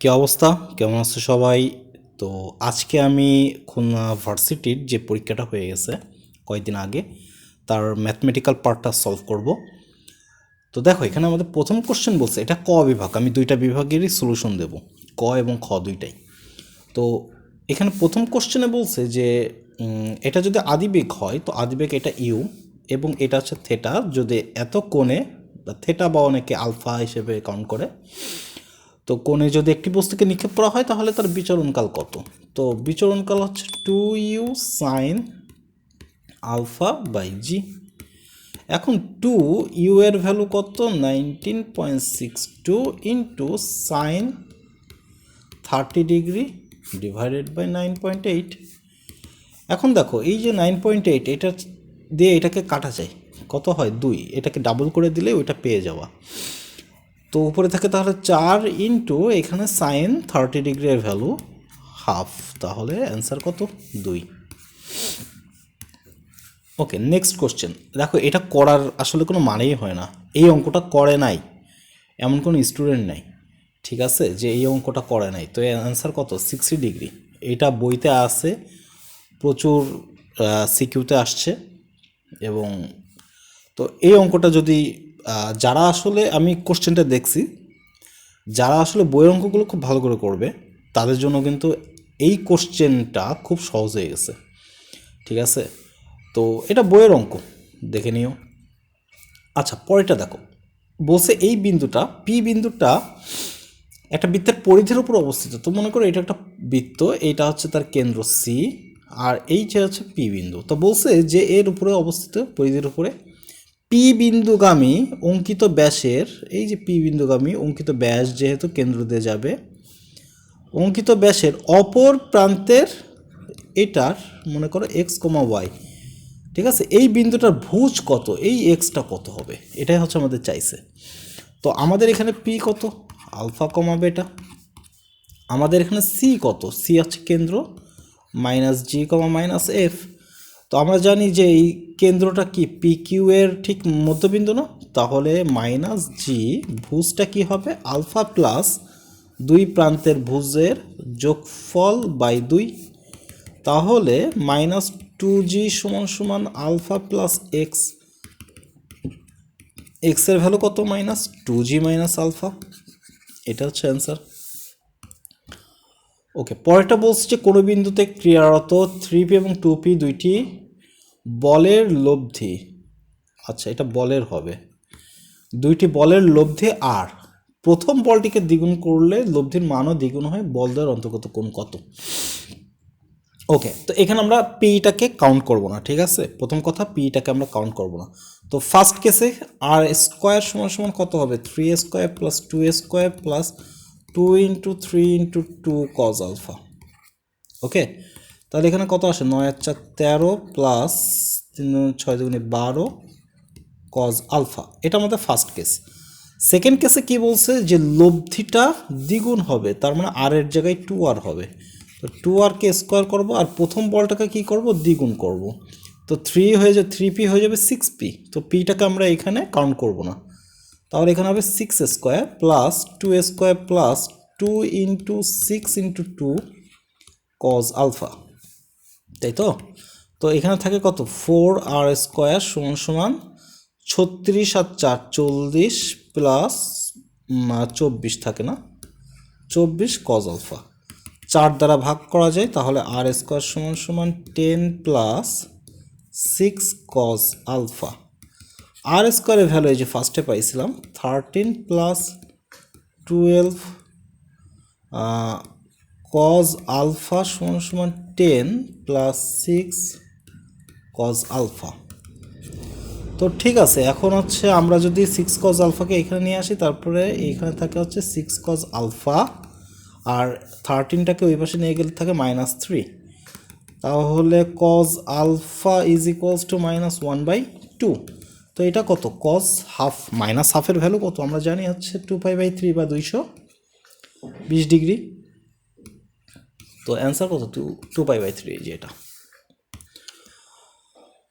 কি অবস্থা, কেমন আছে সবাই? তো আজকে আমি খুলনা ভার্সিটির যে পরীক্ষাটা হয়ে গেছে কয়েকদিন আগে, তার ম্যাথমেটিক্যাল পার্টটা সলভ করব। তো দেখো, এখানে আমাদের প্রথম কোশ্চেন বলছে এটা ক বিভাগ, আমি দুইটা বিভাগেরই সলিউশন দেব, ক এবং খ দুইটাই। তো এখানে প্রথম কোশ্চেনে বলছে যে এটা যদি আদিবেগ হয় তো আদিবেগ এটা ইউ, এবং এটা হচ্ছে থেটা, যদি এত কোণে থেটা বা অনেকে আলফা হিসেবে কাউন্ট করে, তো কোণে যদি একটি বস্তুকে নিক্ষেপ করা হয় তাহলে তার বিচরণকাল কত? তো বিচরণকাল হচ্ছে 2u সাইন আলফা বাই জি। এখন 2u এর ভ্যালু কত? 19.62 into sine 30 degree divided by 9.8। এখন দেখো, এই যে 9.8, এটা দিয়ে এটাকে কাটা যায়, কত হয়? 2। এটাকে ডাবল করে দিলে ওইটা পেয়ে যাওয়া। তো উপরে থাকে তাহলে 4 ইন্টু এখানে সাইন 30 ডিগ্রির ভ্যালু হাফ, তাহলে অ্যান্সার কত? 2। ওকে, নেক্সট কোশ্চেন। দেখো, এটা করার আসলে কোনো মানেই হয় না, এই অঙ্কটা করে নাই এমন কোনো স্টুডেন্ট নাই, ঠিক আছে, যে এই অঙ্কটা করে নাই। তো এর অ্যান্সার কত? 60 ডিগ্রি। এটা বইতে আছে, প্রচুর সিকিউতে আসছে। এবং তো এই অঙ্কটা যদি যারা আসলে, আমি কোশ্চেনটা দেখছি, যারা আসলে বইয়ের অঙ্কগুলো খুব ভালো করে করবে তাদের জন্য কিন্তু এই কোশ্চেনটা খুব সহজ হয়ে গেছে, ঠিক আছে। তো এটা বইয়ের অঙ্ক, দেখে নিও। আচ্ছা, পরেরটা দেখো, বলছে এই বিন্দুটা পি বিন্দুটা একটা বৃত্তের পরিধির উপর অবস্থিত। তো মনে করো এটা একটা বৃত্ত, এইটা হচ্ছে তার কেন্দ্র সি, আর এই যে হচ্ছে পি বিন্দু। তো বলছে যে এর উপরে অবস্থিত, পরিধির উপরে পি বিন্দুগামী অঙ্কিত ব্যাসের, এই যে পি বিন্দুগামী অঙ্কিত ব্যাস যেহেতু কেন্দ্র দিয়ে যাবে, অঙ্কিত ব্যাসের অপর প্রান্তের, এটার মনে করো এক্স কমা ওয়াই, ঠিক আছে, এই বিন্দুটার ভুজ কত, এই এক্সটা কত হবে, এটাই হচ্ছে আমাদের চাইছে। তো আমাদের এখানে পি কত? আলফা কমা বেটা। আমাদের এখানে সি কত? সি হচ্ছে কেন্দ্র, মাইনাস জি কমা মাইনাস এফ। তো আমরা জানি যে এই কেন্দ্রটা কি পি কিউ এর ঠিক মধ্যবিন্দু না, তাহলে মাইনাস জি, ভুজটা কি হবে? আলফা প্লাস দুই প্রান্তের ভুজের যোগফল বাই 2। তাহলে মাইনাস 2g সমান সমান আলফা প্লাস এক্স। এক্সের ভ্যালু কত? Minus 2g minus alpha. এটা হচ্ছে অ্যান্সার। ওকে, পরেরটা বলছে যে কোনো বিন্দুতে ক্রিয়ারত 3p এবং 2p দুইটি বলের লব্ধি, আচ্ছা এটা বলের হবে, দুইটি বলের লব্ধি আর প্রথম বলটিকে দ্বিগুণ করলে লব্ধির মানও দ্বিগুণ হয়, বলদের অন্তর্গত কোণ কত? ওকে, তো এখানে আমরা পিটাকে কাউন্ট করব না, ঠিক আছে, প্রথম কথা পিটাকে আমরা কাউন্ট করব না। তো ফার্স্ট কেসে আর স্কোয়ার সমান সমান কত হবে? 3a² plus 2a² plus 2 into 3 into 2 cos alpha. Okay, তাহলে এখানে কত আসে? 9 আর 4 13 প্লাস 6 2 12 কজ আলফা। এটা আমাদের ফার্স্ট কেস। সেকেন্ড কেসে কি বলছে? যে লব্ধিটা দ্বিগুণ হবে, তার মানে আর এর জায়গায় 2r হবে। তো 2rকে স্কোয়ার করবো আর প্রথম বলটাকে কি করব? দ্বিগুণ করব। তো 3 হয়ে যাবে, 3p হয়ে যাবে 6p। তো পিটাকে আমরা এখানে কাউন্ট করব না, তাহলে এখানে হবে 6a² plus 2a² plus 2 into 6 into 2 cos alpha, তাই তো। তো এখানে থাকে কত? 4r² সমান সমান 36 আর 4 40 প্লাস 24 থাকে না, 24 কজ আলফা। 4 দ্বারা ভাগ করা যায়, তাহলে r² সমান সমান 10 প্লাস 6 কজ আলফা। r² এর ভ্যালু এই যে ফার্স্টে পাইছিলাম 13 প্লাস 12 কজ আলফা সমান সমান 10 প্লাস 6 কজ আলফা। তো ঠিক আছে, এখন হচ্ছে আমরা যদি 6 কজ আলফাকে এখানে নিয়ে আসি, তারপরে এইখানে থাকে হচ্ছে 6 কজ আলফা, আর 13টাকে ওই পাশে নিয়ে গেলে থাকে -3, তাহলে cos alpha is equals to -1/2। তো এটা কত? কজ হাফ, মাইনাস হাফের ভ্যালু কত আমরা জানি হচ্ছে 2π/3 বা 220 ডিগ্রি। তো অ্যান্সার কত? 2π/3, যে এটা।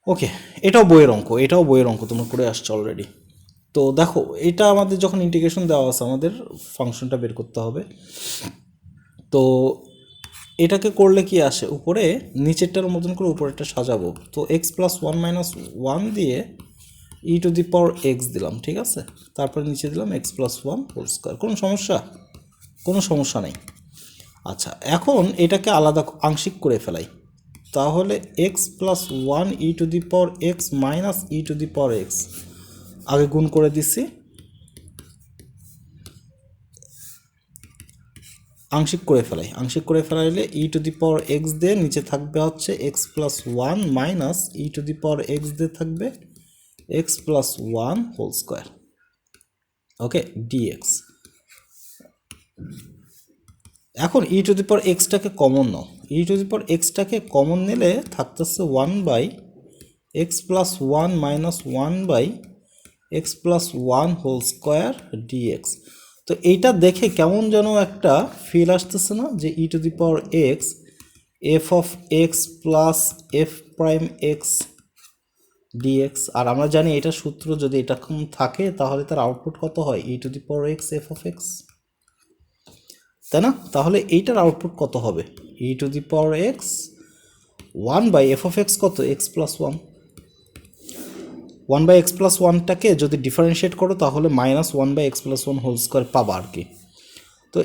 ওকে, এটাও বইয়ের অঙ্ক, এটাও বইয়ের অঙ্ক, তোমরা করে আসছো অলরেডি। তো দেখো, এটা আমাদের যখন ইন্টিগ্রেশন দেওয়া আছে, আমাদের ফাংশনটা বের করতে হবে। তো এটাকে করলে কি আসে, উপরে নিচেরটার মতন করে উপরেরটা সাজাবো। তো x plus one minus one দিয়ে ই টু দি পাওয়ার এক্স দিলাম, ঠিক আছে, তারপরে নিচে দিলাম X plus one whole square. কোনো সমস্যা? কোনো সমস্যা নেই। আচ্ছা, এখন এটাকে আলাদা আংশিক করে ফেলাই। তাহলে x plus one E to the power x minus e to the power x, আগে গুণ করে দিছি, আংশিক করে ফেলাই। আংশিক করে ফেলাইলে ই টু দি পাওয়ার এক্স দিয়ে নিচে থাকবে হচ্ছে x plus one minus e to the power x দিয়ে থাকবে x plus one whole square. Okay, dx. এখন ই টু দি পাওয়ার এক্সটাকে কমন নাও। ই টু দি পাওয়ার এক্সটাকে কমন নিলে থাকতেছে one by x plus one minus one by x plus one whole square dx. তো এইটা দেখে কেমন যেন একটা ফিল আসতেছে না, যে e to the power x f of x plus f prime x dx. আর আমরা জানি এটা সূত্র, যদি এটা থাকে তাহলে তার আউটপুট কত হয়, e to the power x f of x, তাই না? তাহলে এইটার আউটপুট কত হবে, e to the power x one by f of x কত, x plus one. One by x plus ওয়ানটাকে যদি ডিফারেন্সিয়েট করো তাহলে minus one by x plus one whole square পাবা আর কি। তো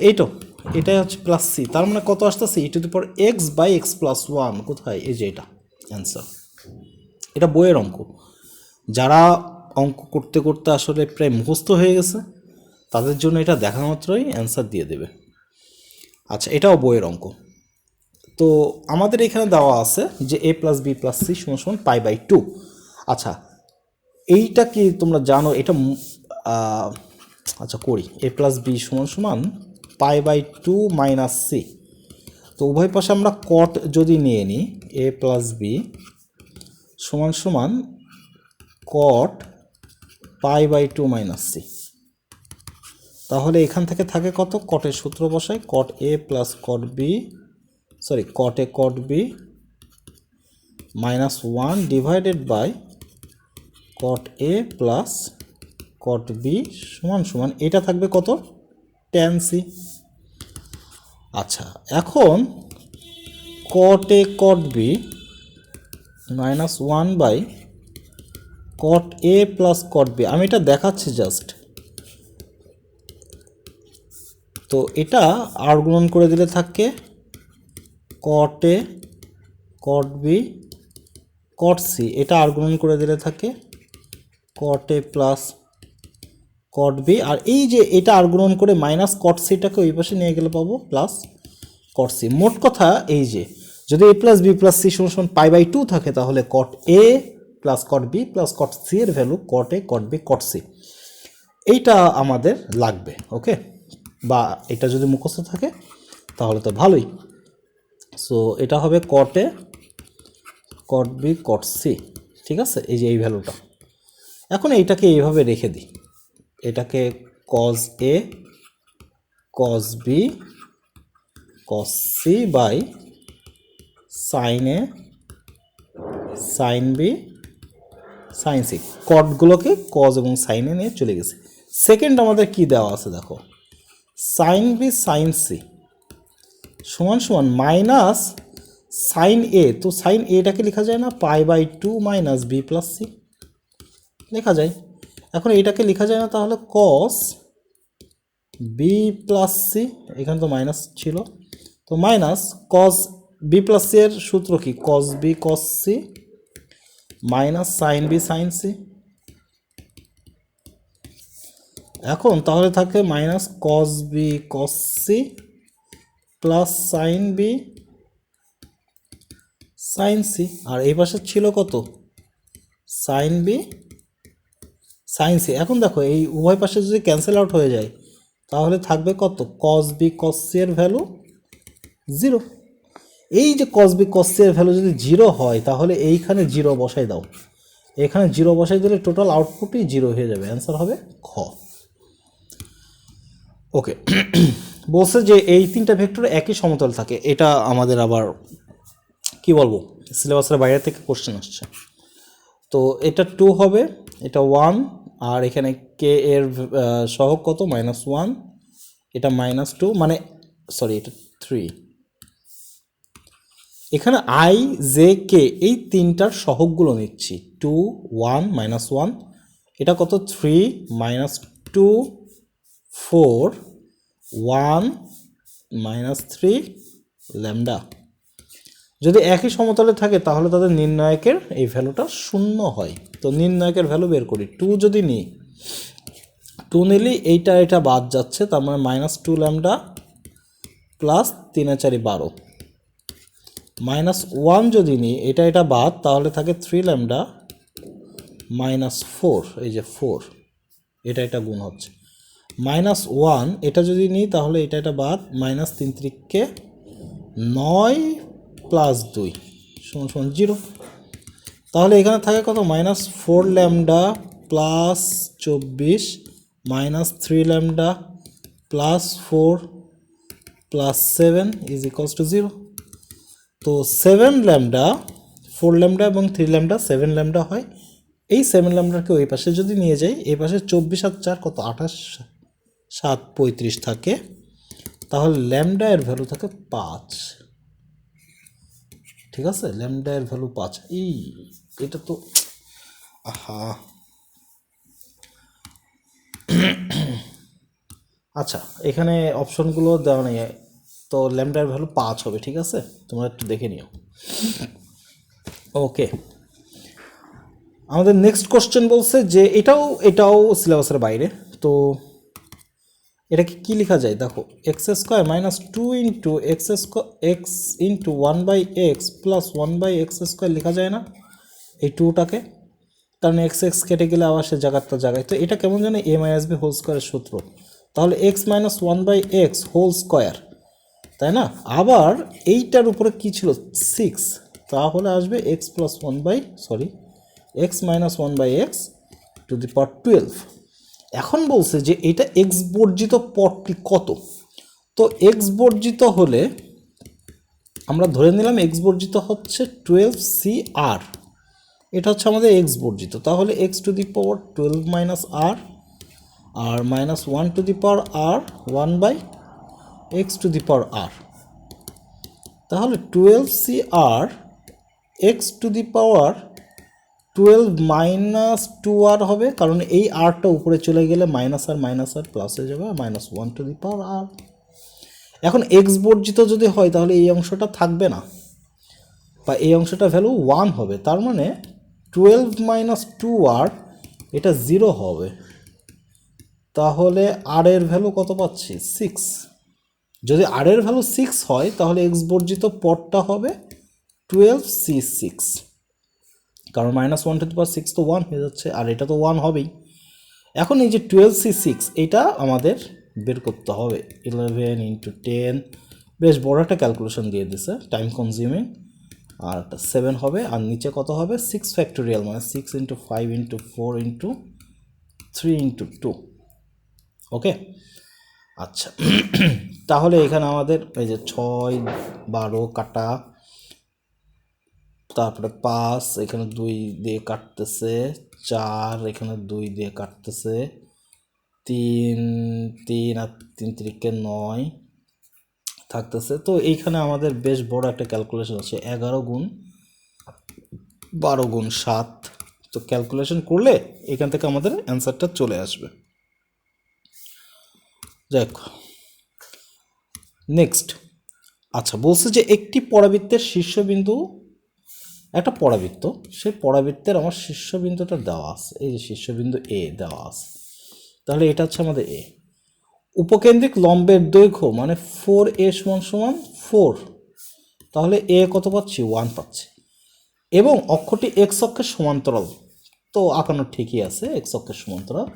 এটাই হচ্ছে প্লাস সি, তার মানে কত আসতেছে, e to the power x by x plus one. কোথায়? এই যে এটা অ্যান্সার। এটা বইয়ের অঙ্ক। যারা অঙ্ক করতে করতে আসলে প্রায় মুখস্থ হয়ে গেছে তাদের জন্য এটা দেখা মাত্রই অ্যান্সার দিয়ে দেবে। আচ্ছা, এটাও বইয়ের অঙ্ক। তো আমাদের এখানে দেওয়া আছে যে এ প্লাস বি প্লাস সি সমান সমান পাই বাই টু। আচ্ছা, এইটা কি তোমরা জানো? এটা আচ্ছা করি, এ প্লাস বি সমান সমান pi by two minus C. তো উভয় পাশে আমরা কট যদি নিয়ে নিই, এ প্লাস বি সমান সমান cot pi by two minus C, তাহলে এখান থেকে থাকে কত, কটের সূত্র বসাই, cot A plus cot B, sorry cot A cot B minus one divided by cot A plus cot B সমান সমান এটা থাকবে কত, ট্যান সি। আচ্ছা, এখন cot A cot B minus one by cot A plus cot B, আমি এটা দেখাচ্ছি জাস্ট। তো এটা আর গুণন করে দিলে থাকে কট A cot B cot C, এটা আর গুণন করে দিলে থাকে কট এ প্লাস কট বি, আর এই যে এটা আর গুণন করে মাইনাস কট সিটাকে ওই পাশে নিয়ে গেলে পাবো প্লাস কট সি। মোট কথা এই যে যদি A plus B plus C সমান পাই বাই টু থাকে তাহলে cot A plus cot B plus cot C এর value cot A cot B cot C, এইটা আমাদের লাগবে। ওকে, বা এটা যদি মুখস্থ থাকে তাহলে তো ভালোই। সো এটা হবে কট A cot B cot C, ঠিক আছে, এই যে এই ভ্যালুটা। এখন এইটাকে এইভাবে রেখে দিই, এটাকে cos A cos B cos C by sine A sine B sine C, কটগুলোকে কজ এবং সাইনে নিয়ে চলে গেছে। সেকেন্ড আমাদের কি দেওয়া আছে দেখো, সাইন বি সাইন সি সমান সমান মাইনাস সাইন এ। তো সাইন এটাকে লেখা যায় না pi by two minus B plus C, লেখা যায়। এখন এটাকে লেখা যায় না, তাহলে কস বি প্লাস সি, এখানে তো মাইনাস ছিল, তো minus cos B plus C এর সূত্র কি, cos B cos C minus sine B sine C. এখন তাহলে থাকে minus cos B cos C plus sine B sine C, আর এই পাশে ছিল কত, সাইন বি সাইন সি। এখন দেখো এই উভয় পাশে যদি ক্যান্সেল আউট হয়ে যায় তাহলে থাকবে কত, কস বি কস সি এর ভ্যালু জিরো। এই যে কস বি কস সি এর ভ্যালু যদি জিরো হয় তাহলে এইখানে জিরো বসাই দাও, এখানে জিরো বসাই দিলে টোটাল আউটপুটই জিরো হয়ে যাবে, অ্যান্সার হবে খ। ওকে, বলছে যে এই তিনটা ভেক্টর একই সমতল থাকে, এটা আমাদের আবার কি বলবো, সিলেবাসের বাইরে থেকে কোশ্চেন আসছে। তো এটা 2 হবে, এটা 1, আর এখানে কে এর সহগ কত, -1, এটা -2, মানে সরি এটা 3। এখানে আই জে কে এই তিনটার সহগগুলো নিচ্ছি, 2 1 -1, এটা কত 3 -2 4 1 -3 ল্যামডা। যদি একই সমতলে থাকে তাহলে তাদের নির্ণায়কের এই ভ্যালুটা 0 হয়। তো নির্ণায়কের ভ্যালু বের করি, 2 যদি নিই, 2 নিলে এটা বাদ যাচ্ছে, তার মানে -2 ল্যামডা প্লাস 3 4 12, -1 যদি নিই, এটা বাদ, তাহলে থাকে 3 ল্যামডা -4, এই যে 4, এটা গুণ হচ্ছে, -1 এটা যদি নিই তাহলে এটা বাদ, -3 3 9 প্লাস 2 = 0। তাহলে এখানে থাকে কত, -4 lambda plus 24 -3 lambda plus 4 plus 7 = 0। তো 7 ল্যামডা, 4 ল্যামডা এবং 3 ল্যামডা 7 ল্যামডা হয়। এই 7 ল্যামডাকে ওই পাশে যদি নিয়ে যাই, এই পাশে 24 আর 4 কত, 28 7 35 থাকে, তাহলে ল্যামডা এর ভ্যালু থাকে 5। ঠিক আছে, ল্যামডা এর ভ্যালু 5। এটা তো আহা, আচ্ছা এখানে অপশনগুলো দেওয়া নেই, তো ল্যামডার ভ্যালু 5 হবে। ঠিক আছে, তোমরা একটু দেখে নিও। ওকে, আমাদের নেক্সট কোশ্চেন বলছে যে এটাও সিলেবাসের বাইরে। তো এটাকে কি লেখা যায় দেখো, x² - 2 into x into 1/x plus 1/x² লেখা যায় না এই 2টাকে? কারণ x কেটে গেলে আবার সে জায়গায়। তো এটা কেমন জানে, a - b হোল স্কোয়ারের সূত্র। তাহলে x - 1/x হোল স্কোয়ার, তাই না? আবার এইটার উপরে কি ছিল, 6, তাহলে আসবে x - 1/x to the power 12। এখন বলছে যে এটা x বর্জিত পদটি কত। তো x বর্জিত হলে আমরা ধরে নিলাম x বর্জিত হচ্ছে 12cr, এটা হচ্ছে আমাদের x বর্জিত। তাহলে x to the power 12 minus r, আর -1 to the power r, 1/x to the power r। তাহলে 12cr x to the power 12 minus 2r হবে, কারণ এই rটা উপরে চলে গেলে মাইনাস আর প্লাস হয়ে যাবে, -1 টু দি পাওয়ার r। এখন x বর্জিত যদি হয় তাহলে এই অংশটা থাকবে না, বা এই অংশটা ভ্যালু 1 হবে, তার মানে 12 মাইনাস 2r এটা 0 হবে। তাহলে r এর ভ্যালু কত পাচ্ছি, 6। যদি r এর ভ্যালু 6 হয় তাহলে x বর্জিত পদটা হবে 12c6, কারণ -1 টু দি পাওয়ার 6 তো 1 হয়ে যাচ্ছে, আর এটা তো 1 হবেই। এখন এই যে 12c6 এটা আমাদের বের করতে হবে, 11 ইন্টু 10, বেশ বড় একটা ক্যালকুলেশন দিয়ে দিছে, টাইম কনজিউমিং। আর 7 হবে, আর নিচে কত হবে, 6 ফ্যাক্টোরিয়াল, মানে 6 ইন্টু 5 ইন্টু 4 ইন্টু 3 ইন্টু 2। ওকে, আচ্ছা তাহলে এখানে আমাদের এই যে 6 12 কাটা, তারপরে 5 এখানে 2 দিয়ে কাটতেছে, 4 এখানে 2 দিয়ে কাটতেছে, 3 আর 3 3 9 থাকতেছে। তো এইখানে আমাদের বেশ বড় একটা ক্যালকুলেশন আছে, 11 গুণ 12 গুণ 7। তো ক্যালকুলেশন করলে এখান থেকে আমাদের অ্যান্সারটা চলে আসবে। দেখ নেক্সট, আচ্ছা বলছে যে একটি পরাবৃত্তের শীর্ষবিন্দু, একটা পরাবৃত্ত, সেই পরাবৃত্তের আমার শীর্ষবিন্দুটা দেওয়া আছে, এই যে শীর্ষবিন্দু এ দেওয়া আছে, তাহলে এটা হচ্ছে আমাদের এ। উপকেন্দ্রিক লম্বের দৈর্ঘ্য মানে 4a = 4, তাহলে এ কত পাচ্ছি, 1 পাচ্ছি, এবং অক্ষটি এক্স অক্ষের সমান্তরাল, তো আঁকানো ঠিকই আছে, এক্স অক্ষের সমান্তরাল।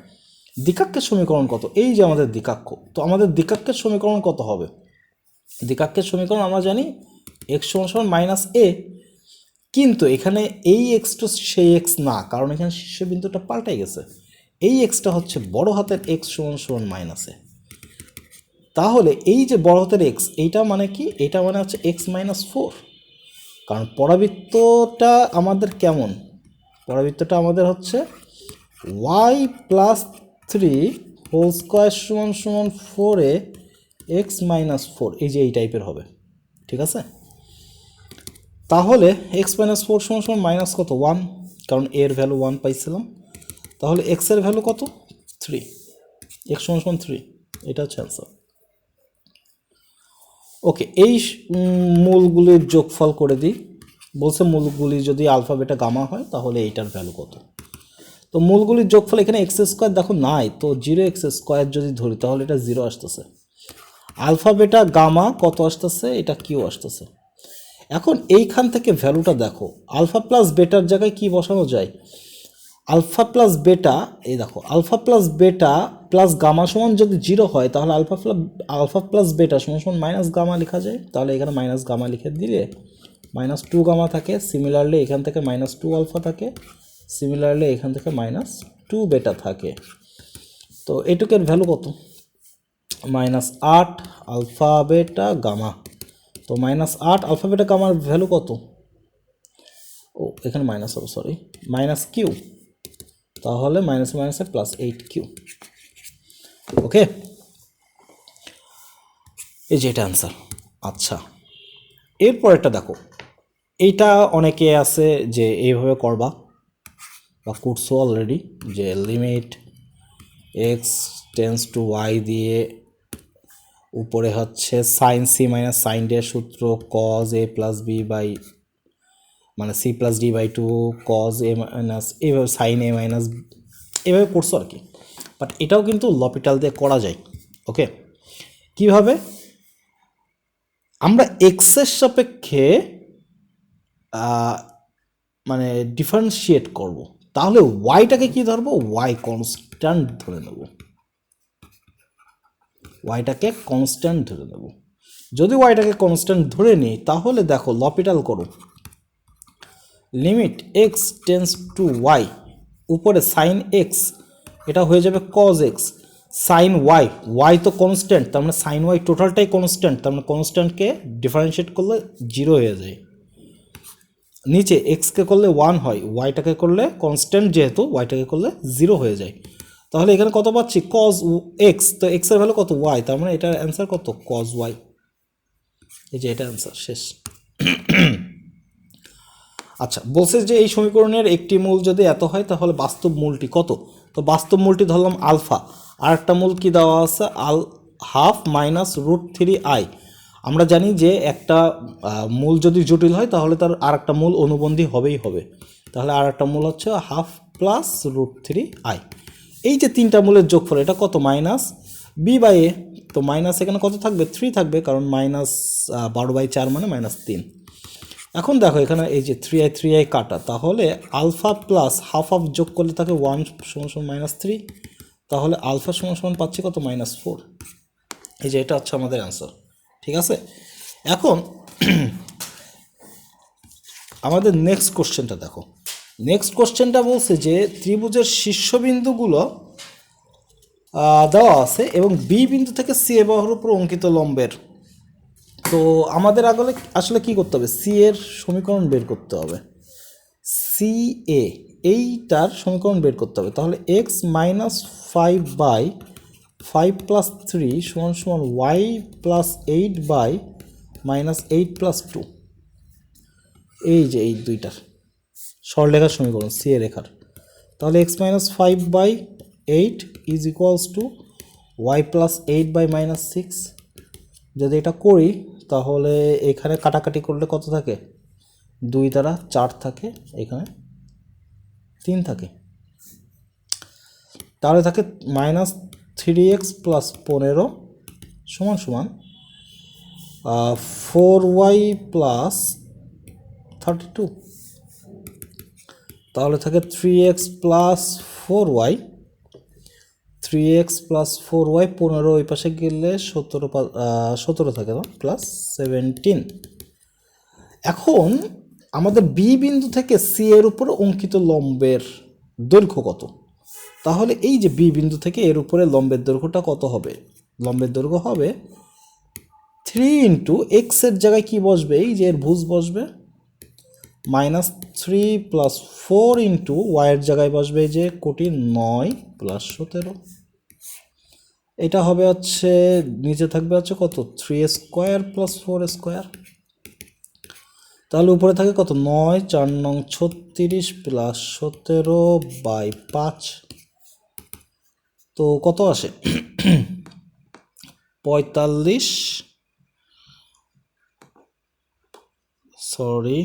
দ্বিকাক্ষের সমীকরণ কত, এই যে আমাদের দ্বিকাক্ষ, তো আমাদের দ্বিকাক্ষের সমীকরণ কত হবে, দ্বিকাক্ষের সমীকরণ আমরা জানি x - -a, কিন্তু এখানে এই এক্সটা সেই এক্স না, কারণ এখানে শীর্ষবিন্দুটা পাল্টে গেছে, এই এক্সটা হচ্ছে বড় হাতের x =-a। তাহলে এই যে বড় হাতের এক্স, এইটা মানে কি, এটা মানে হচ্ছে x - 4, কারণ পরাবৃত্তটা আমাদের কেমন, পরাবৃত্তটা আমাদের হচ্ছে y + 3 whole square = 4a X minus four, এই যে এই টাইপের হবে, ঠিক আছে। তাহলে এক্স মাইনাস ফোর সমান সমান মাইনাস কত, ওয়ান, কারণ এর ভ্যালু ওয়ান পাইছিলাম। তাহলে এক্সের ভ্যালু কত, থ্রি, এক্স সমান সমান থ্রি, এটা হচ্ছে অ্যান্সার। ওকে, এই মূলগুলির যোগফল করে দিই। বলছে মূলগুলি যদি আলফা বেটা গামা হয় তাহলে এইটার ভ্যালু কত। তো মূলগুলির যোগফল এখানে এক্স স্কোয়ার দেখো নাই, তো জিরো এক্স স্কোয়ার যদি ধরি তাহলে এটা জিরো আসতেছে। আলফা বেটা গামা কত আসতেছে, এটা কিউ আসতেছে। এখন এইখান থেকে ভ্যালুটা দেখো, আলফা প্লাস বেটার জায়গায় কি বসানো যায়, আলফা প্লাস বেটা, এই দেখো alpha plus beta plus gamma সমান যদি জিরো হয় তাহলে আলফা প্লাস বেটা সমান সমান মাইনাস গামা লেখা যায়। তাহলে এখানে মাইনাস গামা লিখে দিলে মাইনাস টু গামা থাকে, সিমিলারলি এখান থেকে মাইনাস টু আলফা থাকে, সিমিলারলি এখান থেকে মাইনাস টু বেটা থাকে। তো এটুকের ভ্যালু কত, মাইনাস আট আলফা বেটা গামা। তো মাইনাস আট আলফা বেটা গামার ভ্যালু কত, ও এখানে মাইনাস হবে, সরি, মাইনাস কিউ। তাহলে মাইনাস মাইনাসে প্লাস এইট কিউ। ওকে, এই যে এটা অ্যান্সার। আচ্ছা, এরপর একটা দেখো, এইটা অনেকে আছে যে এইভাবে করবা বা করছো অলরেডি, যে limit x tends to y দিয়ে উপরে হচ্ছে sine C minus sine D এর সূত্র cos A plus B by মানে C plus D by two cos A minus, এইভাবে সাইন এ মাইনাস, এভাবে করছো আর কি। বাট এটাও কিন্তু লপিটাল দিয়ে করা যায়। ওকে, কিভাবে, আমরা এক্সের সাপেক্ষে মানে ডিফারেন্সিয়েট করব, তাহলে ওয়াইটাকে কি ধরবো, ওয়াই কনস্ট্যান্ট ধরে নেব, ওয়াইটাকে কনস্ট্যান্ট ধরে নেব। যদি ওয়াইটাকে কনস্ট্যান্ট ধরে নিই তাহলে দেখো লপিটাল করো, limit x tends to Y, উপরে সাইন এক্স, এটা হয়ে যাবে cos X, sine Y, Y তো কনস্ট্যান্ট, তার মানে সাইন ওয়াই টোটালটাই কনস্ট্যান্ট, তার মানে কনস্ট্যান্টকে ডিফারেন্সিয়েট করলে জিরো হয়ে যায়। নিচে এক্সকে করলে ওয়ান হয়, ওয়াইটাকে করলে কনস্ট্যান্ট যেহেতু ওয়াইটাকে করলে জিরো হয়ে যায়। তাহলে এখানে কত পাচ্ছি, কজ এক্স, তো এক্সের ভ্যালু কত, ওয়াই, তার মানে এটার অ্যান্সার কত, কজ ওয়াই। এই যে এটা অ্যান্সার, শেষ। আচ্ছা, বলছে যে এই সমীকরণের একটি মূল যদি এত হয় তাহলে বাস্তব মূলটি কত। তো বাস্তব মূলটি ধরলাম আলফা, আর একটা মূল কি দেওয়া আছে, half minus root three I. আমরা জানি যে একটা মূল যদি জটিল হয় তাহলে তার আর একটা মূল অনুবন্ধী হবেই হবে। তাহলে আর একটা মূল হচ্ছে half plus root three I. এই যে তিনটা মূলের যোগফল, এটা কত, মাইনাস বি বাই এ। তো মাইনাস এখানে কত থাকবে, থ্রি থাকবে, কারণ মাইনাস 12/4 মানে মাইনাস তিন। এখন দেখো এখানে এই যে থ্রি আই কাটা, তাহলে আলফা প্লাস হাফ হাফ যোগ করলে থাকে ওয়ান সমান সমান মাইনাস থ্রি, তাহলে আলফা সমান সমান পাচ্ছি কত, মাইনাস ফোর। এই যে এটা হচ্ছে আমাদের অ্যান্সার, ঠিক আছে। এখন আমাদের নেক্সট কোশ্চেনটা দেখো, নেক্সট কোশ্চেনটা বলছে যে ত্রিভুজের শীর্ষবিন্দুগুলো দেওয়া আছে এবং বি বিন্দু থেকে সি এ বাহুর উপর অঙ্কিত লম্বের। তো আমাদের আগলে আসলে কি করতে হবে, সি এর সমীকরণ বের করতে হবে, সি এ এইটার সমীকরণ বের করতে হবে। তাহলে X minus five by five plus three সমান সমান Y plus eight by minus eight plus two. এই যে এই দুইটার সরলরেখার সমীকরণ সি এ রেখার। তাহলে X minus five by eight is equals to Y plus eight by minus six. যদি এটা করি তাহলে এখানে কাটাকাটি করলে কত থাকে, দুই দ্বারা চার থাকে, এখানে তিন থাকে, তাহলে থাকে মাইনাস থ্রি এক্স প্লাস পনেরো সমান সমান ফোর ওয়াই প্লাস 32। তাহলে থাকে three X plus four Y, three X plus four Y, পনেরো ওই পাশে গেলে সতেরো থাকে না, প্লাস 17। এখন আমাদের বি বিন্দু থেকে সি এর উপরে অঙ্কিত লম্বের দৈর্ঘ্য কত। তাহলে এই যে বি বিন্দু থেকে এর উপরে লম্বের দৈর্ঘ্যটা কত হবে, লম্বের দৈর্ঘ্য হবে থ্রি ইন্টু এক্সের জায়গায় কি বসবে, এই যে এর ভুজ বসবে, minus three plus four into ওয়াইয়ের জায়গায় বসবে এই যে কোটি নয় প্লাস 17। এটা হবে হচ্ছে নিচে থাকবে হচ্ছে কত 3 স্কোয়ার প্লাস 4 স্কোয়ার, তাহলে উপরে থাকে কত 9 4 9 36 প্লাস 17/5, তো কত আসে 45, সরি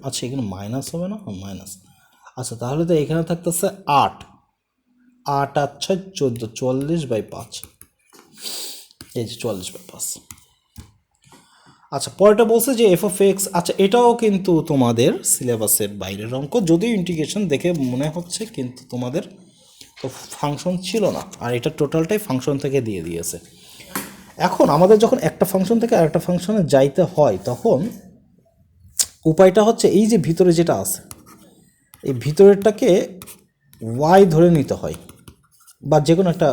আচ্ছা এখানে মাইনাস হবে না, মাইনাস, আচ্ছা তাহলে তো এখানে থাকতেছে 8, 8 আর 6 14, 44/5, এই যে 44/5। আচ্ছা পরেরটা বলছে যে এফ অফ এক্স, আচ্ছা এটাও কিন্তু তোমাদের সিলেবাসের বাইরের অঙ্ক, যদিও ইন্টিগ্রেশন দেখে মনে হচ্ছে, কিন্তু তোমাদের তো ফাংশন ছিল না, আর এটা টোটালটাই ফাংশন থেকে দিয়ে দিয়েছে। এখন আমাদের যখন একটা ফাংশন থেকে আরেকটা ফাংশনে যাইতে হয়, তখন উপায়টা হচ্ছে এই যে ভিতরে যেটা আছে, এই ভিতরেরটাকে ওয়াই ধরে নিতে হয়, বা যে কোনো একটা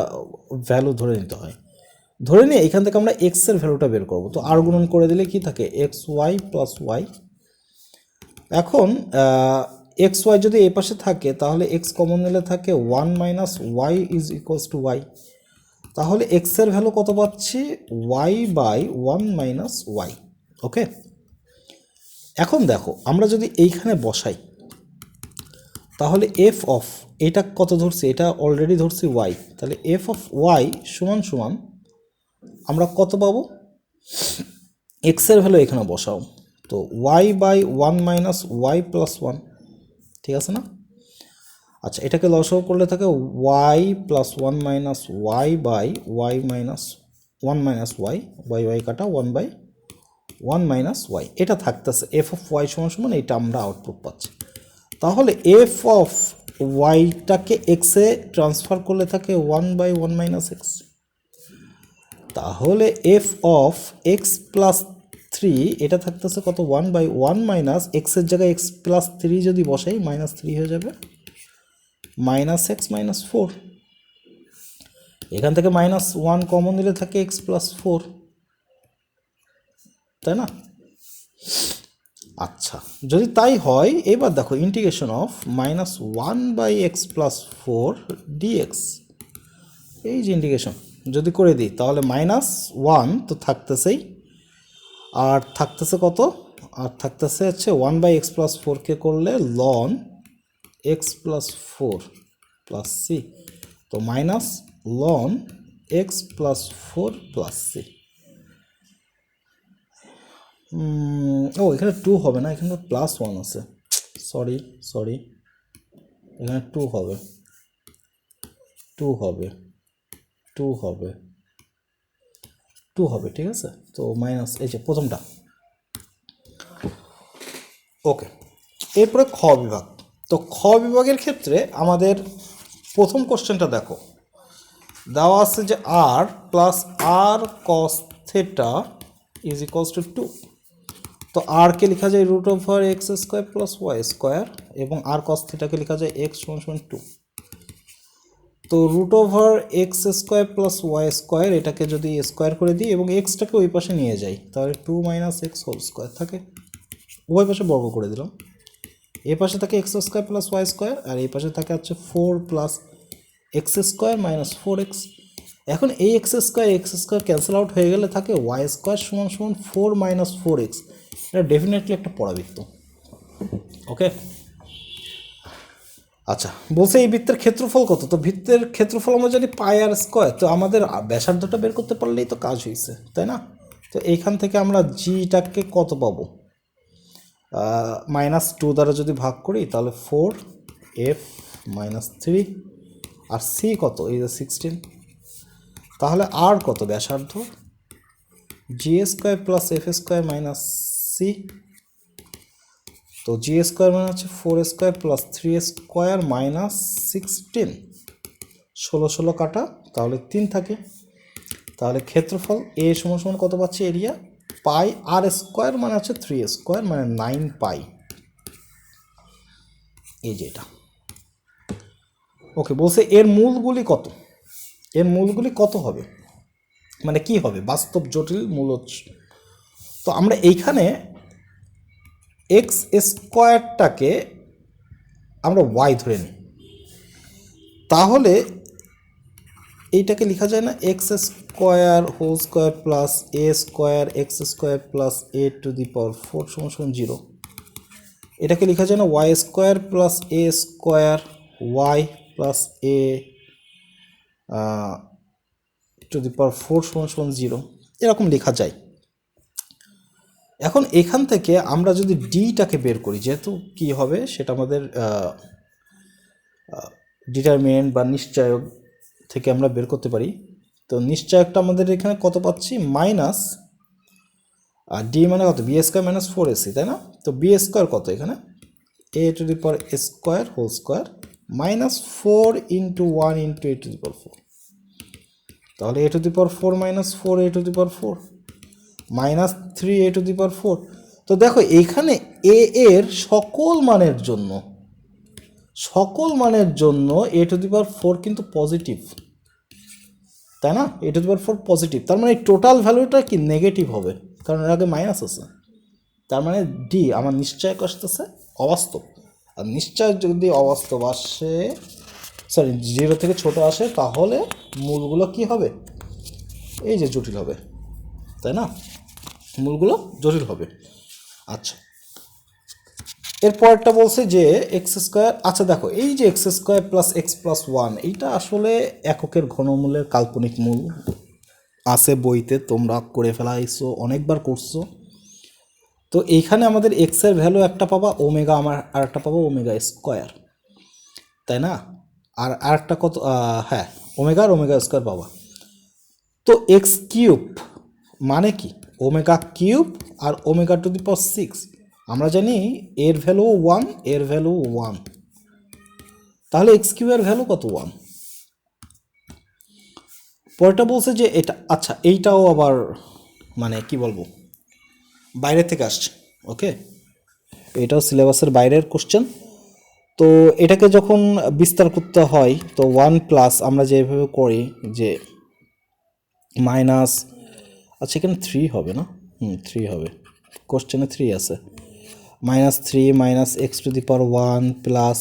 ভ্যালু ধরে নিতে হয়। ধরে নিয়ে এখান থেকে আমরা এক্সের ভ্যালুটা বের করব, তো আর গুণন করে দিলে কি থাকে এক্স ওয়াই প্লাস ওয়াই। এখন এক্স ওয়াই যদি এই পাশে থাকে, তাহলে এক্স কমন নিলে থাকে 1 minus Y is equals to Y, তাহলে এক্সের ভ্যালু কত পাচ্ছি y/1 মাইনাস ওয়াই। ওকে, এখন দেখো আমরা যদি এইখানে বসাই, তাহলে এফ অফ এটা কত ধরছি, এটা অলরেডি ধরছি ওয়াই, তাহলে এফ অফ ওয়াই সমান সমান আমরা কত পাবো, এক্সের ভ্যালু এখানে বসাও, তো y/1 মাইনাস ওয়াই প্লাস 1, ঠিক আছে না? আচ্ছা এটাকে লসাগু করলে থাকে y plus 1 minus y/y minus 1 minus Y, Y কাটা 1/1 মাইনাস ওয়াই, এটা থাকতেছে এফ অফ ওয়াই সমান সমান, এটা আমরা আউটপুট পাচ্ছি। তাহলে এফ অফ ওয়াইটাকে এক্সে ট্রান্সফার করলে থাকে 1/1 মাইনাস এক্স, তাহলে এফ অফ এক্স প্লাস 3 এটা থাকতেছে কত 1/1 মাইনাস এক্সের জায়গায় এক্স প্লাস 3 যদি বসাই মাইনাস 3 হয়ে যাবে, মাইনাস এক্স মাইনাস 4, এখান থেকে মাইনাস 1 কমন দিলে থাকে এক্স প্লাস 4, তাই না? আচ্ছা যদি তাই হয়, এবার দেখো integration of -1/x plus 4 dx, এই যে ইন্টিগ্রেশন যদি করে দিই, তাহলে -1 তো থাকতেছেই, আর থাকতেছে কত, আর থাকতেছে হচ্ছে 1/x প্লাস 4কে করলে ln x plus 4 plus C, তো minus ln x plus 4 plus C. ও এখানে 2 হবে না, এখানে +1 আছে, সরি এখানে 2 হবে, 2 হবে, 2 হবে, 2 হবে, ঠিক আছে। তো মাইনাস এই যে প্রথমটা। ওকে, এরপরে খ বিভাগ। তো খ বিভাগের ক্ষেত্রে আমাদের প্রথম কোশ্চেনটা দেখো, দেওয়া আছে যে r plus r cos theta is equals to 2, তো আরকে লেখা যায় √x² প্লাস y², এবং আর কস থেটাকে লেখা যায় x = 2। তো √x² প্লাস y² এটাকে যদি স্কোয়ার করে দিই এবং এক্সটাকে ওই পাশে নিয়ে যাই, তাহলে 2 - x² থাকে, উভয় পাশে বর্গ করে দিলাম, এই পাশে থাকে x² প্লাস y², আর এই পাশে থাকে হচ্ছে 4 প্লাস x² মাইনাস 4x। এখন এই x² ক্যান্সেল আউট হয়ে গেলে থাকে y² = 4 মাইনাস 4x, এটা ডেফিনেটলি একটা পরাবৃত্ত। ওকে, আচ্ছা বলছে এই বৃত্তের ক্ষেত্রফল কত, তো বৃত্তের ক্ষেত্রফল আমরা জানি πr², তো আমাদের ব্যাসার্ধটা বের করতে পারলেই তো কাজ হয়েছে, তাই না? তো এইখান থেকে আমরা জিটাকে কত পাবো, -2 দ্বারা যদি ভাগ করি তাহলে 4f - 3, আর সি কত, এই যে 16, তাহলে আর কত ব্যাসার্ধ g² plus f² minus C, তো g² মানে হচ্ছে 4² প্লাস 3² মাইনাস 16, 16 16 কাটা, তাহলে 3 থাকে, তাহলে ক্ষেত্রফল এ সমান কত পাচ্ছি, এরিয়া πr² মানে হচ্ছে 3² মানে 9π, এই যে এটা। ওকে, বলছে এর মূলগুলি কত, এর মূলগুলি কত হবে, মানে কি হবে বাস্তব জটিল মূল। তো আমরা এইখানে x² আমরা y ধরে নিই, তাহলে এইটাকে লেখা যায় না x square whole square plus a square x square plus a to the power 4 সমান 0। এটাকে লেখা যায় না y square plus a square y plus a to the power 4 সমান 0, এরকম লেখা যায়। এখন এখান থেকে আমরা যদি ডিটাকে বের করি, যেহেতু কি হবে সেটা আমাদের ডিটারমিনেন্ট বা নিশ্চয়ক থেকে আমরা বের করতে পারি। তো নিশ্চয়কটা আমাদের এখানে কত পাচ্ছি, মাইনাস আর ডি মানে কত, বি স্কোয়ার মাইনাস 4ac, তাই না? তো বি স্কোয়ার কত এখানে, a to the power square whole square minus 4 into 1 into a to the power 4। তাহলে a to the power 4 minus 4 a to the power 4 minus 3 a to the power 4। তো দেখো এইখানে এ এর সকল মানের জন্য এ টু দি পাওয়ার 4 কিন্তু positive, তাই না? এ টু দি পাওয়ার 4 পজিটিভ, তার মানে টোটাল ভ্যালুটা কি নেগেটিভ হবে, কারণ এর আগে মাইনাস আছে। তার মানে ডি আমার নিশ্চয়ক আসতেছে অবাস্তব। আর নিশ্চয় যদি অবাস্তব আসে, সরি 0 থেকে ছোট আসে, তাহলে মূলগুলো কি হবে, এই যে জটিল হবে, তাই না? মূলগুলো জটিল হবে। আচ্ছা, এরপরটা বলছে যে এক্স স্কোয়ার, আচ্ছা দেখো এই যে x square plus x plus 1, এইটা আসলে এককের ঘনমূলের কাল্পনিক মূল আছে বইতে, তোমরা করে ফেলাইছো, অনেকবার করছো। তো এইখানে আমাদের এক্স এর ভ্যালু একটা পাবা ওমেগা, আমার আর একটা পাবো ওমেগা স্কোয়ার, তাই না? আর আরেকটা কত, হ্যাঁ ওমেগা আর ওমেগা স্কোয়ার পাবা। তো এক্স কিউব মানে কি, ওমেগা কিউব আর ওমেগা টু দি পাওয়ার 6। আমরা জানি এর ভ্যালু 1, এর ভ্যালু 1, তাহলে এক্স কিউবের ভ্যালু কত, 1। পরেরটা বলছে যে এটা, আচ্ছা এইটাও আবার মানে কি বলবো, বাইরে থেকে আসছে, ওকে, এটাও সিলেবাসের বাইরের কোশ্চেন। তো এটাকে যখন বিস্তার করতে হয়, তো 1 প্লাস আমরা যেভাবে করি যে মাইনাস, আচ্ছা এখানে 3 হবে না, 3 হবে, কোশ্চেনে 3 আছে, -3 minus X to the power 1 plus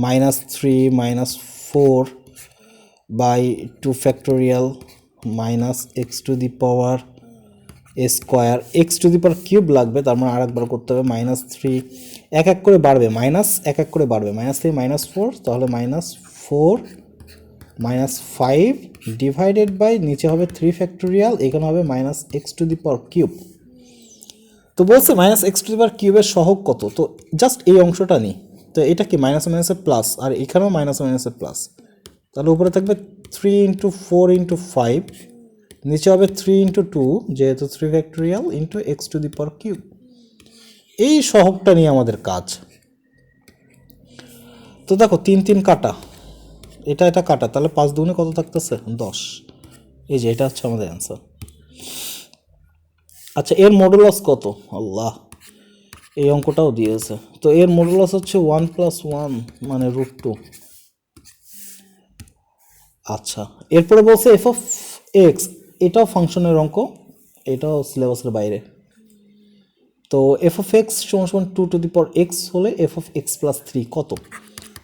-3 minus 4 by 2 factorial minus X to the power square, X to the power cube লাগবে, তার মানে আরেকবার করতে হবে, -3 এক এক করে বাড়বে, মাইনাস এক এক করে বাড়বে, -3 -4, তাহলে -4 -5 ডিভাইডেড বাই নিচে হবে 3 ফ্যাক্টোরিয়াল, এখানে হবে minus X to the power cube. তো বলছে মাইনাস এক্স টু দি পাওয়ার কিউবের সহগ কত, তো জাস্ট এই অংশটা নিই, তো এটা কি মাইনাস মাইনাসের প্লাস, আর এখানেও মাইনাস মাইনাসের প্লাস, তাহলে উপরে থাকবে 3 ইন্টু 4 ইন্টু 5, নিচে হবে 3 ইন্টু 2 যেহেতু 3 factorial into x to the power cube. এই সহগটা নিয়ে আমাদের কাজ। তো দেখো 3 3 কাটা, এটা কাটা, তাহলে 5 দুগুণে কত থাকতেছে, 10। এই যে এটা হচ্ছে আমাদের অ্যান্সার। আচ্ছা এর মডুলাস কত, আল্লাহ এই অঙ্কটাও দিয়েছে, তো এর মডুলাস হচ্ছে 1 + 1 মানে √2। আচ্ছা এরপরে বলছে এফ অফ এক্স, এটাও ফাংশনের অঙ্ক, এটাও সিলেবাসের বাইরে। তো এফ অফ এক্স সমান 2 টু দি পাওয়ার এক্স হলে এফ অফ এক্স প্লাস 3 কত,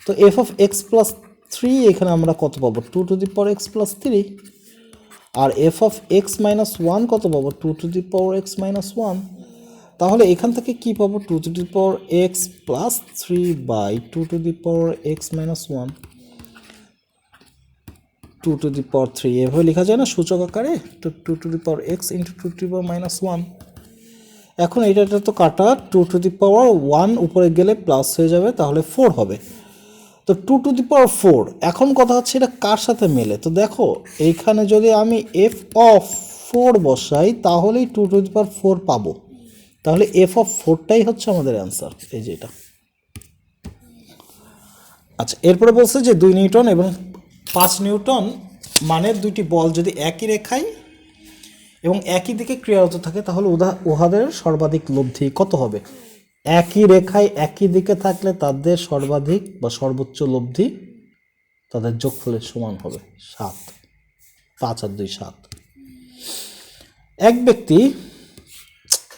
তো এফ অফ এক্স প্লাস 3 এখানে আমরা কত পাবো, 2 to the power x plus 3, আর এফ অফ এক্স মাইনাস 1 কত পাবো, 2 to the power x minus 1। তাহলে এখান থেকে কি পাবো, 2 to the power x plus 3 by 2 to the power x minus 1, 2 to the power 3 এভাবে লেখা যায় না সূচক আকারে, তো 2 to the power x into 2 to the power minus 1। এখন এটা তো কাটা, 2 টু দি পাওয়ার 1 উপরে গেলে প্লাস হয়ে যাবে, তাহলে 4 হবে। তো 2 টু দি পাওয়ার 4, এখন কথা হচ্ছে এটা কার সাথে মেলে, তো দেখো এইখানে যদি আমি এফ অফ 4 বসাই তাহলেই 2 টু দি পাওয়ার 4 পাবো, তাহলে এফ অফ 4টাই হচ্ছে আমাদের অ্যান্সার, এই যে এটা। আচ্ছা এরপরে বলছে যে 2 নিউটন এবং 5 নিউটন মানের দুইটি বল যদি একই রেখায় এবং একই দিকে ক্রিয়ারত থাকে, তাহলে উহাদের সর্বাধিক লব্ধি কত হবে। একই রেখায় একই দিকে থাকলে তাদের সর্বাধিক বা সর্বোচ্চ লব্ধি তাদের যোগফলের সমান হবে 7, 5 আর 2 7। এক ব্যক্তি,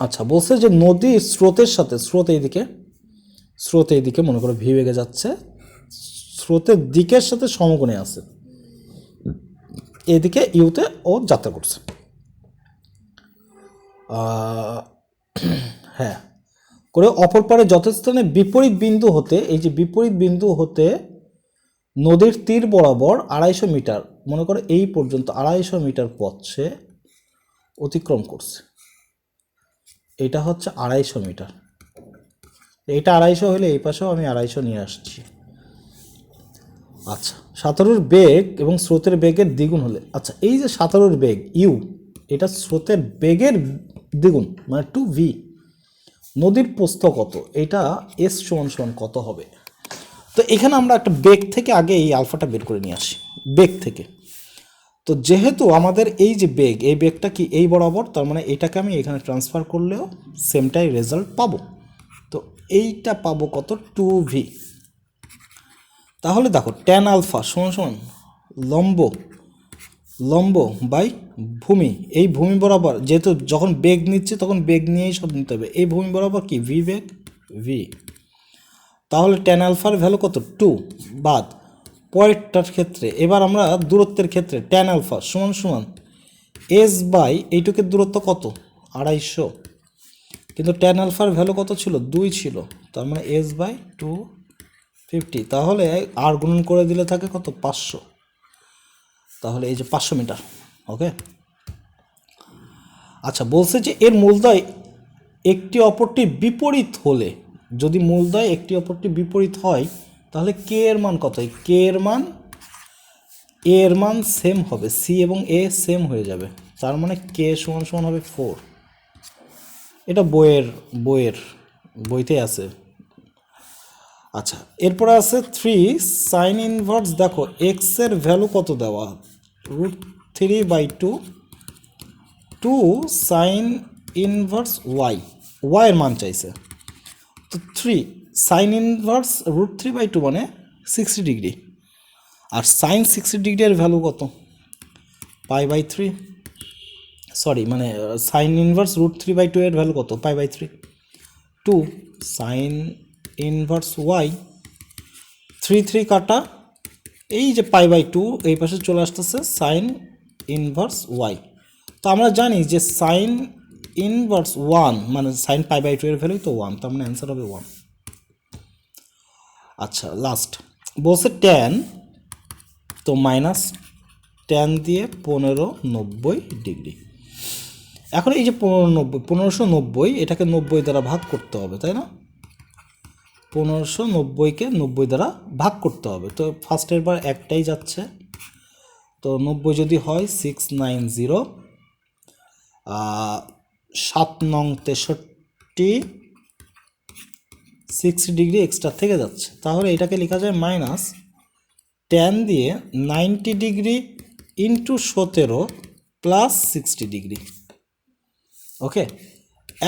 আচ্ছা বলছে যে নদী স্রোতের সাথে, স্রোত এইদিকে মনে করো ভি বেগে যাচ্ছে, স্রোতের দিকের সাথে সমকোণে আছে, এদিকে ইউতে ও যাত্রা করছে। হ্যাঁ, করে অপর পারে যথাস্থানে বিপরীত বিন্দু হতে, এই যে বিপরীত বিন্দু হতে নদীর তীর বরাবর 250 মিটার, মনে করো এই পর্যন্ত 250 মিটার পথ সে অতিক্রম করছে। এটা হচ্ছে 250 মিটার, এইটা 250 হলে এই পাশেও আমি 250 নিয়ে আসছি। আচ্ছা, সাঁতারুর বেগ এবং স্রোতের বেগের দ্বিগুণ হলে, আচ্ছা এই যে সাঁতারুর বেগ ইউ, এটা স্রোতের বেগের দ্বিগুণ মানে 2v, নদীর প্রস্থ কত, এটা এস সমান সমান কত হবে। তো এখানে আমরা একটা বেগ থেকে আগে এই আলফাটা বের করে নিয়ে আসি, বেগ থেকে। তো যেহেতু আমাদের এই যে বেগ, এই বেগটা কি এই বরাবর, তার মানে এটাকে আমি এখানে ট্রান্সফার করলেও সেমটাই রেজাল্ট পাবো। তো এইটা পাবো কত, 2v। তাহলে দেখো ট্যান আলফা সমান সমান লম্ব, লম্ব বাই ভূমি, এই ভূমি বরাবর, যেহেতু যখন বেগ নিচ্ছে তখন বেগ নিয়েই সব নিতে হবে, এই ভূমি বরাবর কি ভি বেগ ভি। তাহলে ট্যান আলফার ভ্যালু কত, 2 বাদ পরেরটার ক্ষেত্রে। এবার আমরা দূরত্বের ক্ষেত্রে ট্যান আলফা সমান সমান এস বাই এইটুকের দূরত্ব কত, 250, কিন্তু ট্যান আলফার ভ্যালু কত ছিল, 2 ছিল, তার মানে এস বাই 250, তাহলে আর গুণন করে দিলে থাকে কত, 500। তাহলে এই যে 500 মিটার। ওকে, আচ্ছা বলছে যে এর মূলদয় একটি অপরটির বিপরীত হলে, যদি মূলদয় একটি অপরটির বিপরীত হয় তাহলে কে এর মান কত, কে এর মান, এ এর মান সেম হবে, সি এবং এ সেম হয়ে যাবে, তার মানে কে সমান সমান হবে 4। এটা বইতে আছে। আচ্ছা, এরপরে আছে 3 সাইন ইনভার্স, দেখো এক্স এর ভ্যালু কত দেওয়া, √3/2 2 সাইন ইনভার্স ওয়াই এর মান চাইছে। তো 3 সাইন ইনভার্স √3/2 মানে 60 ডিগ্রি, আর সাইন 60 ডিগ্রি এর ভ্যালু কত, π/3, সরি মানে সাইন ইনভার্স √3/2 এর ভ্যালু কত, π/3, 2 সাইন ইনভার্স ওয়াই, 3 কাটা, এই যে π/2 এই পাশে চলে আসতেছে সাইন ইনভার্স ওয়াই। তো আমরা জানি যে সাইন ইনভার্স 1 মানে সাইন π/2 এর ভ্যালু তো 1, তার মানে অ্যান্সার হবে 1। আচ্ছা লাস্ট বলছে ট্যান, তো মাইনাস ট্যান দিয়ে 1590 ডিগ্রি। এখন এই যে 1590 এটাকে 90 দ্বারা ভাগ করতে হবে, তাই না, 1590কে 90 দ্বারা ভাগ করতে হবে। তো ফার্স্টের বার একটাই যাচ্ছে, তো 90 যদি হয় 690, 7 নং 63, 60 ডিগ্রি এক্সট্রা থেকে যাচ্ছে, তাহলে এটাকে লেখা যায় মাইনাস ট্যান দিয়ে 90 ডিগ্রি ইন্টু 17 প্লাস 60 ডিগ্রি। ওকে,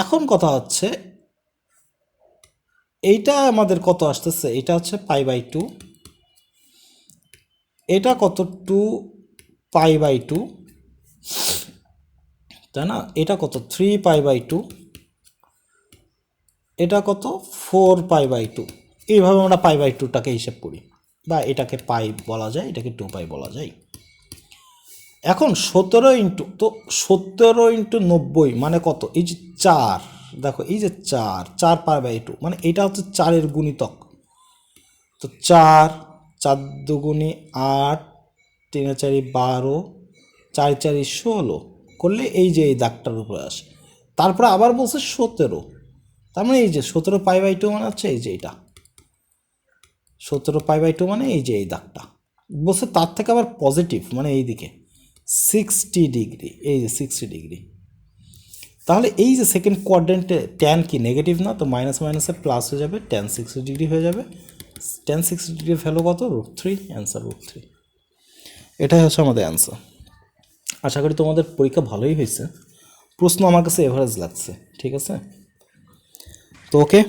এখন কথা হচ্ছে এইটা আমাদের কত আসতেছে, এটা হচ্ছে π/2, এটা কত 2π/2, তাই না, এটা কত 3π/2, এটা কত 4π/2। এইভাবে আমরা π/2টাকে হিসাব করি, বা এটাকে পাই বলা যায়, এটাকে 2π বলা যায়। এখন 17 ইন্টু, তো 17 ইন্টু 90 মানে কত, এই যে 4, দেখো এই যে 4π/2 মানে এটা হচ্ছে 4-এর গুণিতক। তো 4 4×2 8, 3×4 12, 4×4 16 করলে এই যে এই দাগটার উপরে আসে। তারপরে আবার বলছে 17, তার মানে এই যে 17π/2 মানে হচ্ছে এই যে এটা 17π/2 মানে এই যে এই দাগটা বলছে, তার থেকে আবার পজিটিভ মানে এই দিকে 60 ডিগ্রি, এই যে 60 ডিগ্রি। তাহলে এই যে সেকেন্ড কোয়াড্রেন্টে ট্যান কি নেগেটিভ না, তো মাইনাস মাইনাসে প্লাস হয়ে যাবে, ট্যান 60 ডিগ্রি হয়ে যাবে। ট্যান 60 ডিগ্রির ভ্যালু কত, √3, অ্যান্সার √3। এটাই হচ্ছে আমাদের অ্যান্সার। আশা করি তোমাদের পরীক্ষা ভালোই হয়েছে, প্রশ্ন আমার কাছে এভারেজ লাগছে, ঠিক আছে। তো ওকে,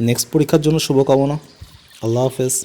নেক্সট পরীক্ষার জন্য শুভকামনা, আল্লাহ হাফেজ।